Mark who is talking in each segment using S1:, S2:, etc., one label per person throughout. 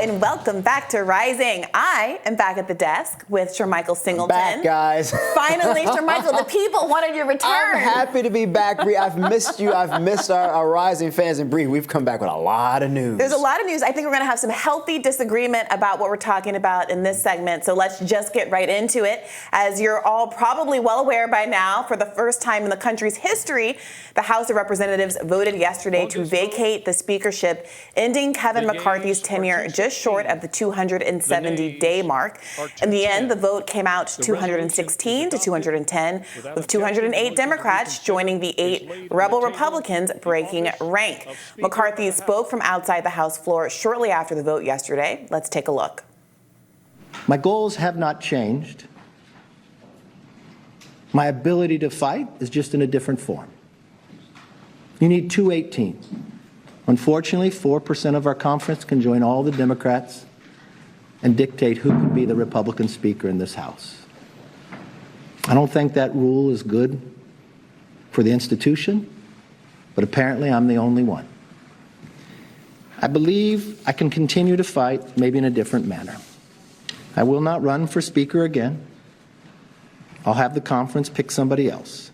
S1: and welcome back to Rising. I am back at the desk with Shermichael Singleton.
S2: Back, guys.
S1: Finally, Shermichael, the people wanted your return.
S2: I'm happy to be back, Bree. I've missed you. I've missed our Rising fans. And Bree, we've come back with a lot of news.
S1: There's a lot of news. I think we're going to have some healthy disagreement about what we're talking about in this segment. So let's just get right into it. As you're all probably well aware by now, for the first time in the country's history, the House of Representatives voted yesterday to vacate the speakership, ending Kevin McCarthy's tenure just short of the 270-day mark. In the end, the vote came out 216 to 210, with 208 Democrats joining the 8 rebel Republicans breaking rank. McCarthy spoke from outside the House floor shortly after the vote yesterday. Let's take a look.
S3: My goals have not changed. My ability to fight is just in a different form. You need 218. Unfortunately, 4% of our conference can join all the Democrats and dictate who can be the Republican Speaker in this House. I don't think that rule is good for the institution, but apparently I'm the only one. I believe I can continue to fight, maybe in a different manner. I will not run for Speaker again. I'll have the conference pick somebody else.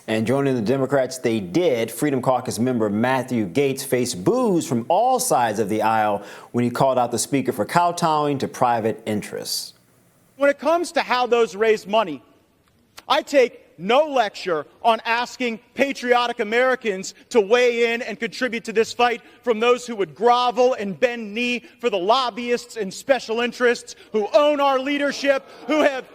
S2: And joining the Democrats, they did. Freedom Caucus member Matthew Gaetz faced boos from all sides of the aisle when he called out the Speaker for kowtowing to private interests.
S4: When it comes to how those raise money, I take no lecture on asking patriotic Americans to weigh in and contribute to this fight from those who would grovel and bend knee for the lobbyists and special interests who own our leadership, who have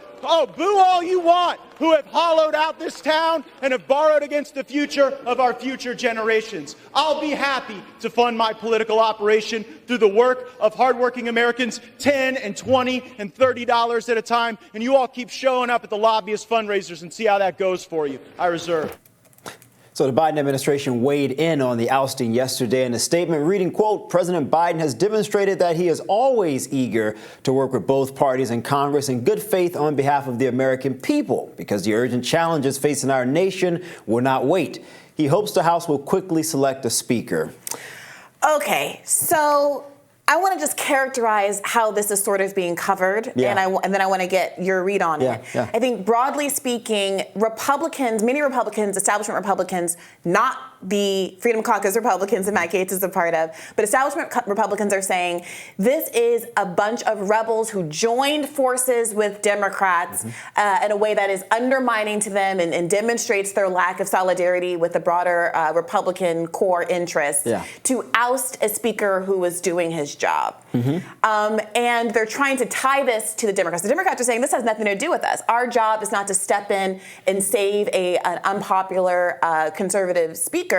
S4: boo all you want, who have hollowed out this town and have borrowed against the future of our future generations. I'll be happy to fund my political operation through the work of hardworking Americans, $10 and $20 and $30 at a time, and you all keep showing up at the lobbyist fundraisers and see how that goes for you. I reserve.
S2: So the Biden administration weighed in on the ousting yesterday in a statement reading, quote, President Biden has demonstrated that he is always eager to work with both parties in Congress in good faith on behalf of the American people, because the urgent challenges facing our nation will not wait. He hopes the House will quickly select a speaker.
S1: Okay, so I want to just characterize how this is sort of being covered, and then I want to get your read on it.
S2: Yeah.
S1: I think broadly speaking, Republicans, many Republicans, establishment Republicans, not the Freedom Caucus Republicans that Matt Gaetz is a part of, but establishment Republicans are saying this is a bunch of rebels who joined forces with Democrats in a way that is undermining to them and demonstrates their lack of solidarity with the broader Republican core interests to oust a speaker who was doing his job. And they're trying to tie this to the Democrats. The Democrats are saying this has nothing to do with us. Our job is not to step in and save an unpopular conservative speaker.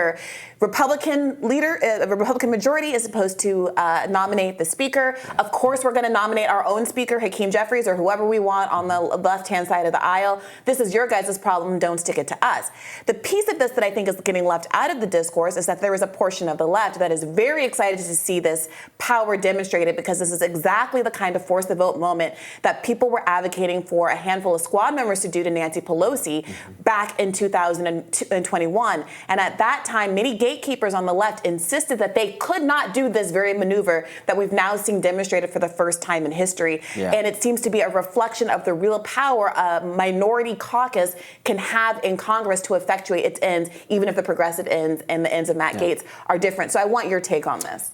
S1: Republican leader, the Republican majority is supposed to nominate the speaker. Of course, we're going to nominate our own speaker, Hakeem Jeffries, or whoever we want on the left-hand side of the aisle. This is your guys' problem. Don't stick it to us. The piece of this that I think is getting left out of the discourse is that there is a portion of the left that is very excited to see this power demonstrated, because this is exactly the kind of force the vote moment that people were advocating for a handful of squad members to do to Nancy Pelosi back in 2021. And at that time, many gatekeepers on the left insisted that they could not do this very maneuver that we've now seen demonstrated for the first time in history. And it seems to be a reflection of the real power a minority caucus can have in Congress to effectuate its ends, even if the progressive ends and the ends of Matt Gaetz are different. So I want your take on this.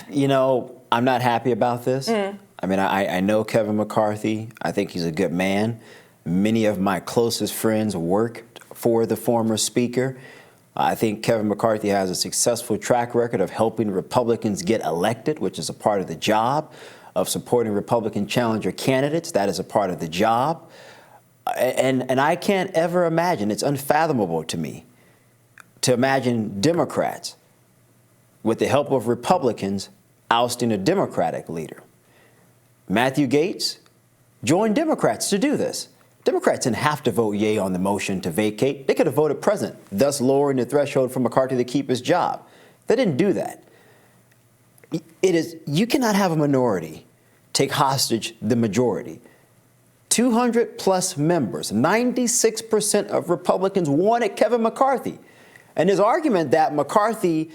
S2: You know, I'm not happy about this. I mean, I know Kevin McCarthy. I think he's a good man. Many of my closest friends worked for the former speaker. I think Kevin McCarthy has a successful track record of helping Republicans get elected, which is a part of the job, of supporting Republican challenger candidates. That is a part of the job. And I can't ever imagine, it's unfathomable to me, to imagine Democrats, with the help of Republicans, ousting a Democratic leader. Matthew Gaetz joined Democrats to do this. Democrats didn't have to vote yea on the motion to vacate. They could have voted present, thus lowering the threshold for McCarthy to keep his job. They didn't do that. You cannot have a minority take hostage the majority. 200 plus members, 96% of Republicans wanted Kevin McCarthy. And his argument that McCarthy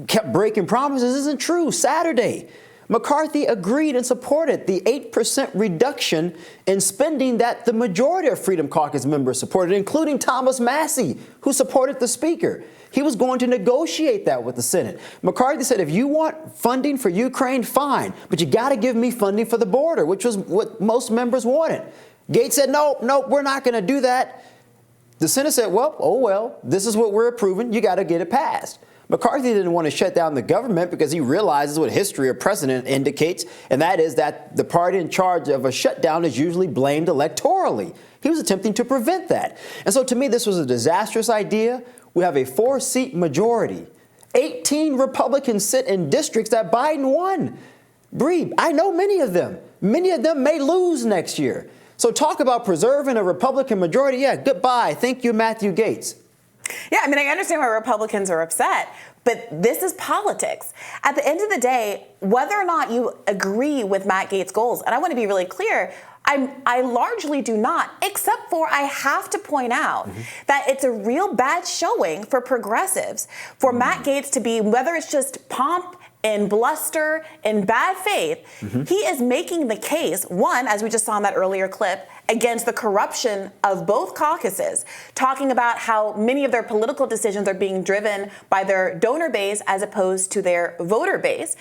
S2: kept breaking promises isn't true. Saturday, McCarthy agreed and supported the 8% reduction in spending that the majority of Freedom Caucus members supported, including Thomas Massie, who supported the Speaker. He was going to negotiate that with the Senate. McCarthy said, if you want funding for Ukraine, fine, but you got to give me funding for the border, which was what most members wanted. Gaetz said, no, we're not going to do that. The Senate said, well, this is what we're approving. You got to get it passed. McCarthy didn't want to shut down the government because he realizes what history or precedent indicates, and that is that the party in charge of a shutdown is usually blamed electorally. He was attempting to prevent that. And so to me, this was a disastrous idea. We have a 4-seat majority. 18 Republicans sit in districts that Biden won. Bree, I know many of them. Many of them may lose next year. So talk about preserving a Republican majority. Yeah, goodbye. Thank you, Matthew Gaetz.
S1: Yeah, I mean, I understand why Republicans are upset, but this is politics. At the end of the day, whether or not you agree with Matt Gaetz' goals, and I want to be really clear, I largely do not, except for I have to point out that it's a real bad showing for progressives, for Matt Gaetz to be, whether it's just pomp and bluster and bad faith, he is making the case, one, as we just saw in that earlier clip, against the corruption of both caucuses, talking about how many of their political decisions are being driven by their donor base as opposed to their voter base,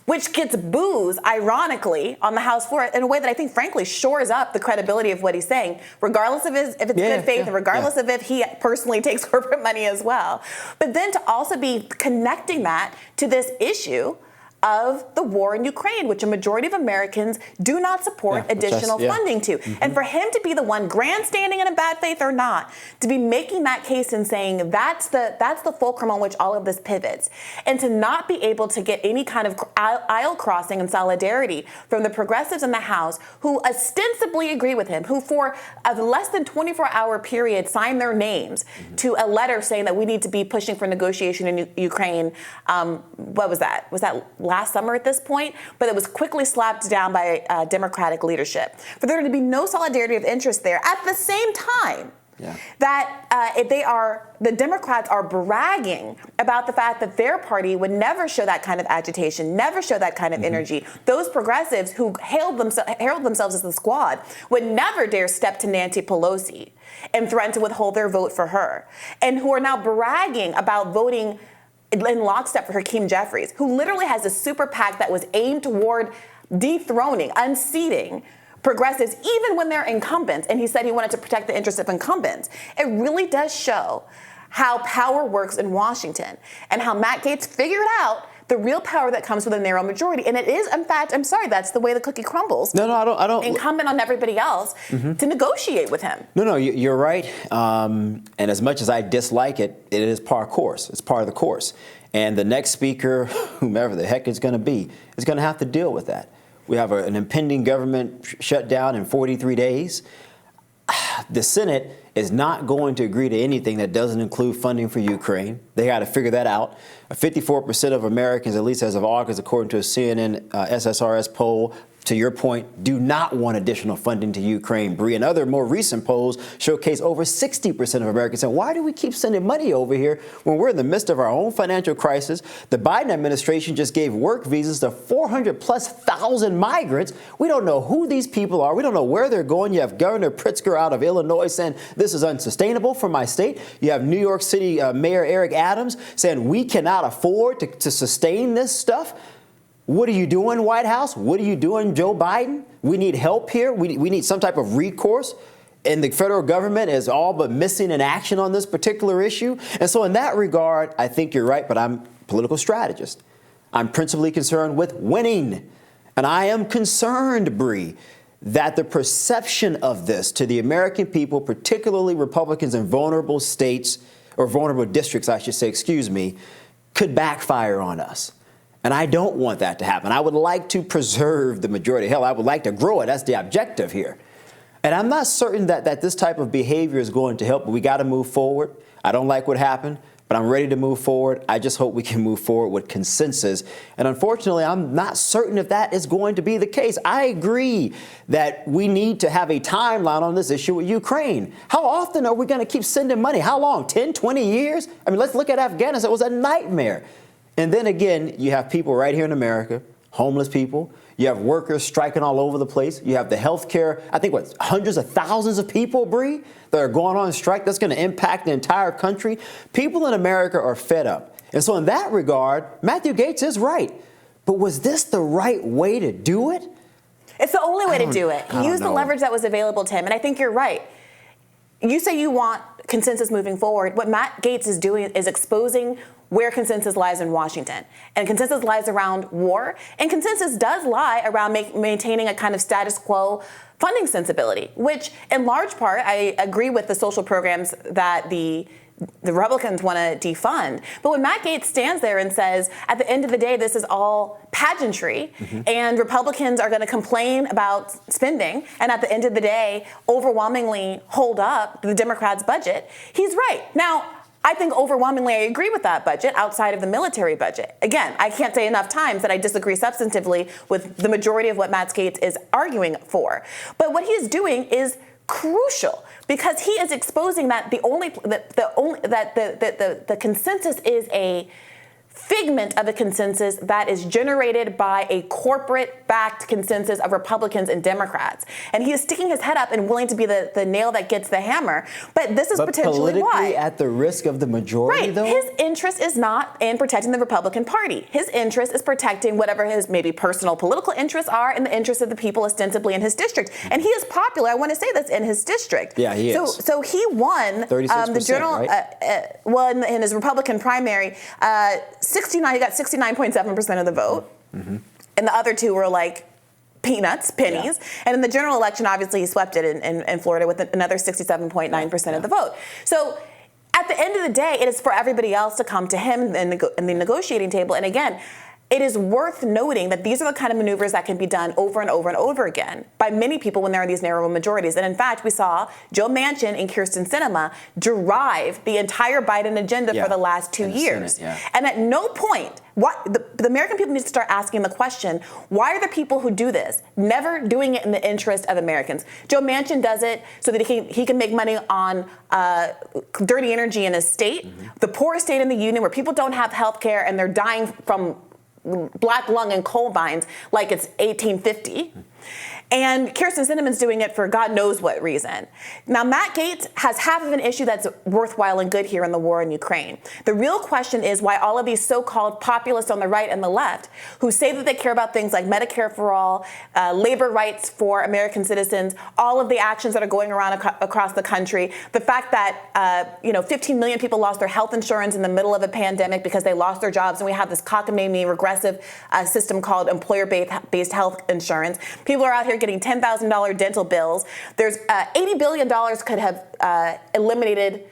S1: which gets boos, ironically, on the House floor in a way that I think, frankly, shores up the credibility of what he's saying, regardless of if it's good faith and regardless of if he personally takes corporate money as well. But then to also be connecting that to this issue of the war in Ukraine, which a majority of Americans do not support additional funding to. And for him to be the one grandstanding in bad faith or not, to be making that case and saying that's the fulcrum on which all of this pivots, and to not be able to get any kind of aisle crossing and solidarity from the progressives in the House who ostensibly agree with him, who for a less than 24-hour period signed their names to a letter saying that we need to be pushing for negotiation in Ukraine. What was that? Was that last summer at this point? But it was quickly slapped down by Democratic leadership. For there to be no solidarity of interest there at the same time that the Democrats are bragging about the fact that their party would never show that kind of agitation, never show that kind of energy. Those progressives who herald themselves as the squad would never dare step to Nancy Pelosi and threaten to withhold their vote for her, and who are now bragging about voting in lockstep for Hakeem Jeffries, who literally has a super PAC that was aimed toward dethroning, unseating progressives, even when they're incumbents. And he said he wanted to protect the interests of incumbents. It really does show how power works in Washington and how Matt Gaetz figured out the real power that comes with a narrow majority. And it is, in fact, I'm sorry, that's the way the cookie crumbles.
S2: No, I don't.
S1: Incumbent on everybody else to negotiate with him.
S2: No, you're right. And as much as I dislike it, it is par course. It's part of the course. And the next speaker, whomever the heck it's going to be, is going to have to deal with that. We have an impending government shutdown in 43 days. The Senate is not going to agree to anything that doesn't include funding for Ukraine. They got to figure that out. 54% of Americans, at least as of August, according to a CNN SSRS poll, to your point, do not want additional funding to Ukraine. Bree, and other more recent polls showcase over 60% of Americans saying, why do we keep sending money over here when we're in the midst of our own financial crisis? The Biden administration just gave work visas to 400,000+ migrants. We don't know who these people are. We don't know where they're going. You have Governor Pritzker out of Illinois saying this is unsustainable for my state. You have New York City Mayor Eric Adams saying we cannot afford to sustain this stuff. What are you doing, White House? What are you doing, Joe Biden? We need help here. We need some type of recourse. And the federal government is all but missing in action on this particular issue. And so in that regard, I think you're right, but I'm a political strategist. I'm principally concerned with winning. And I am concerned, Bree, that the perception of this to the American people, particularly Republicans in vulnerable states, or vulnerable districts, I should say, could backfire on us. And I don't want that to happen. I would like to preserve the majority. Hell, I would like to grow it. That's the objective here. And I'm not certain that this type of behavior is going to help, but we got to move forward. I don't like what happened, but I'm ready to move forward. I just hope we can move forward with consensus. And unfortunately, I'm not certain if that is going to be the case. I agree that we need to have a timeline on this issue with Ukraine. How often are we going to keep sending money? How long? 10, 20 years? I mean, let's look at Afghanistan. It was a nightmare. And then again, you have people right here in America homeless people. You have workers striking all over the place. You have the healthcare, I think, hundreds of thousands of people, Bree, that are going on strike. That's going to impact the entire country. People in America are fed up. And so in that regard, Matthew Gaetz is right. But was this the right way to do it?
S1: It's the only way to do it. He used the leverage that was available to him. And I think you're right. You say you want consensus moving forward. What Matt Gaetz is doing is exposing where consensus lies in Washington. And consensus lies around war. And consensus does lie around maintaining a kind of status quo funding sensibility, which in large part, I agree with the social programs that the Republicans want to defund. But when Matt Gaetz stands there and says, at the end of the day, this is all pageantry, and Republicans are going to complain about spending, and at the end of the day, overwhelmingly hold up the Democrats' budget, he's right. Now, I think overwhelmingly I agree with that budget outside of the military budget. Again, I can't say enough times that I disagree substantively with the majority of what Matt Gaetz is arguing for. But what he is doing is crucial because he is exposing that the consensus is a figment of a consensus that is generated by a corporate-backed consensus of Republicans and Democrats. And he is sticking his head up and willing to be the nail that gets the hammer. But this is potentially why.
S2: Politically at the risk of the majority, though?
S1: His interest is not in protecting the Republican Party. His interest is protecting whatever his maybe personal political interests are and the interests of the people ostensibly in his district. And he is popular, I want to say this, in his district.
S2: Yeah, he is.
S1: So he won
S2: 36%,
S1: the general,
S2: right?
S1: In his Republican primary, he got 69.7% of the vote. And the other two were like pennies. Yeah. And in the general election, obviously, he swept it in Florida with another 67.9% of the vote. So at the end of the day, it is for everybody else to come to him in the negotiating table. And again, it is worth noting that these are the kind of maneuvers that can be done over and over and over again by many people when there are these narrow majorities. And in fact, we saw Joe Manchin and Kyrsten Sinema derive the entire Biden agenda for the last 2 years.
S2: Senate,
S1: And at no point, the American people need to start asking the question, why are the people who do this never doing it in the interest of Americans? Joe Manchin does it so that he can make money on dirty energy in his state, the poorest state in the union where people don't have health care and they're dying from black lung and coal mines like it's 1850. And Kyrsten Sinema's doing it for God knows what reason. Now, Matt Gaetz has half of an issue that's worthwhile and good here in the war in Ukraine. The real question is why all of these so-called populists on the right and the left who say that they care about things like Medicare for all, labor rights for American citizens, all of the actions that are going around across the country, the fact that 15 million people lost their health insurance in the middle of a pandemic because they lost their jobs, and we have this cockamamie regressive system called employer-based health insurance. People are out here getting $10,000 dental bills. There's $80 billion could have eliminated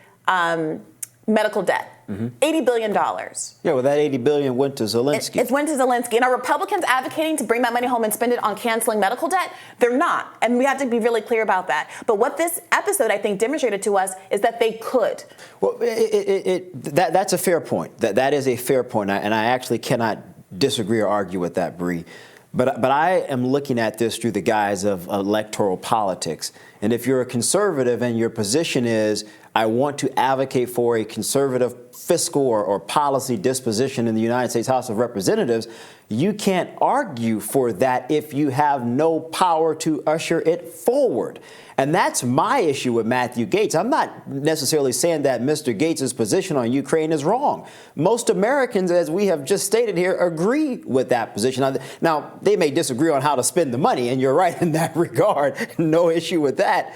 S1: medical debt. $80 billion.
S2: Yeah, well, that $80 billion went to Zelensky.
S1: It went to Zelensky. And are Republicans advocating to bring that money home and spend it on canceling medical debt? They're not. And we have to be really clear about that. But what this episode, I think, demonstrated to us is that they could.
S2: Well, that's a fair point. That is a fair point. And I actually cannot disagree or argue with that, Bree. But I am looking at this through the guise of electoral politics. And if you're a conservative and your position is, I want to advocate for a conservative fiscal or policy disposition in the United States House of Representatives, you can't argue for that if you have no power to usher it forward. And that's my issue with Matthew Gaetz. I'm not necessarily saying that Mr. Gaetz's position on Ukraine is wrong. Most Americans, as we have just stated here, agree with that position. Now, they may disagree on how to spend the money, and you're right in that regard. No issue with that.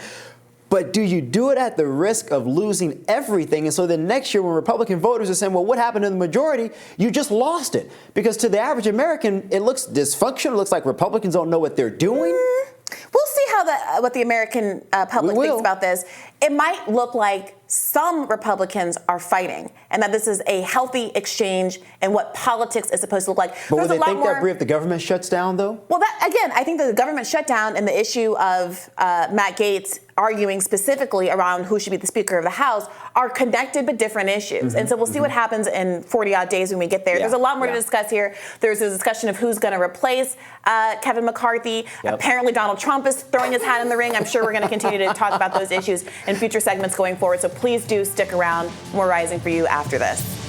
S2: But do you do it at the risk of losing everything? And so then next year when Republican voters are saying, well, what happened to the majority? You just lost it. Because to the average American, it looks dysfunctional. It looks like Republicans don't know what they're doing.
S1: We'll see what the American public thinks about this. It might look like some Republicans are fighting and that this is a healthy exchange and what politics is supposed to look like.
S2: But would they think that, Bree, if the government shuts down, though? Well,
S1: again, I think that the government shutdown and the issue of Matt Gaetz arguing specifically around who should be the Speaker of the House are connected but different issues. And so we'll see what happens in 40-odd days when we get there. There's a lot more to discuss here. There's a discussion of who's going to replace Kevin McCarthy. Apparently, Donald Trump is throwing his hat in the ring. I'm sure we're going to continue to talk about those issues in future segments going forward. So please do stick around. More Rising for you after this.